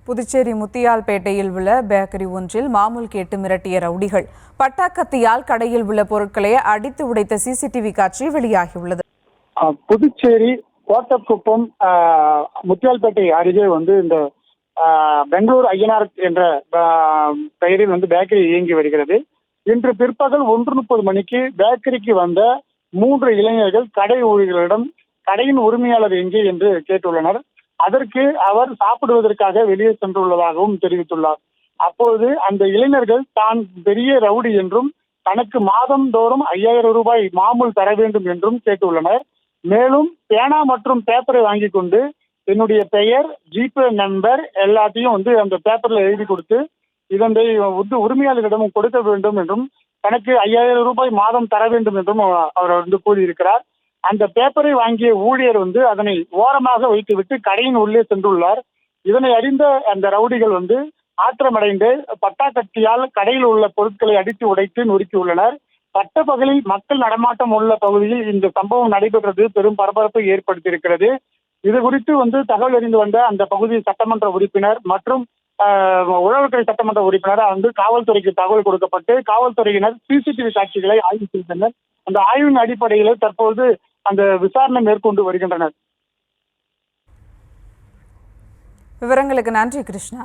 புதுச்சேரி முத்தியால்பேட்டையில் உள்ள பேக்கரி ஒன்றில் மாமூல் கேட்டு மிரட்டிய ரவுடிகள் பட்டாக்கத்தியால் கடையில் உள்ள பொருட்களை அடித்து உடைத்த சிசிடிவி காட்சி வெளியாகியுள்ளது. புதுச்சேரி கோட்டக்குப்பம் முத்தியால்பேட்டை அருகே இந்த பெங்களூர் ஐயனார் என்ற பெயரில் பேக்கரி இயங்கி வருகிறது. இன்று பிற்பகல் 1:30 மணிக்கு பேக்கரிக்கு வந்த 3 இளைஞர்கள் கடை ஊழியர்களிடம் கடையின் உரிமையாளர் எங்கே என்று கேட்டுள்ளனர். அதற்கு அவர் சாப்பிடுவதற்காக வெளியே சென்றுள்ளதாகவும் தெரிவித்துள்ளார். அப்போது அந்த இளைஞர்கள் தான் பெரிய ரவுடி என்றும் தனக்கு மாதந்தோறும் 5000 ரூபாய் மாமூல் தர வேண்டும் என்றும் கேட்டுள்ளனர். மேலும் பேனா மற்றும் பேப்பரை வாங்கி கொண்டு என்னுடைய பெயர், ஜிபே நம்பர் எல்லாத்தையும் அந்த பேப்பர்ல எழுதி கொடுத்து இதனை உரிமையாளர்களிடம் கொடுக்க வேண்டும் என்றும் தனக்கு 5000 ரூபாய் மாதம் தர வேண்டும் என்றும் அவர் கூறியிருக்கிறார். அந்த பேப்பரை வாங்கிய ஊழியர் அதனை ஓரமாக வைத்துவிட்டு கடையின் உள்ளே சென்றுள்ளார். இதனை அறிந்த அந்த ரவுடிகள் ஆத்திரமடைந்து பட்டாக்கத்தியால் கடையில் உள்ள பொருட்களை அடித்து உடைத்து நொறுக்கியுள்ளனர். பட்ட பகலில் மக்கள் நடமாட்டம் உள்ள பகுதியில் இந்த சம்பவம் நடைபெற்றது பெரும் பரபரப்பை ஏற்படுத்தியிருக்கிறது. இது குறித்து தகவல் அறிந்து வந்த அந்த பகுதி சட்டமன்ற உறுப்பினர் மற்றும் உழவர்கரை சட்டமன்ற உறுப்பினர் காவல்துறைக்கு தகவல் கொடுக்கப்பட்டு காவல்துறையினர் சிசிடிவி காட்சிகளை ஆய்வு செய்தனர். அந்த ஆய்வின் அடிப்படையில் தற்போது அந்த விசாரணை மேற்கொண்டு வருகின்றனர். விவரங்களுக்கு நன்றி கிருஷ்ணா.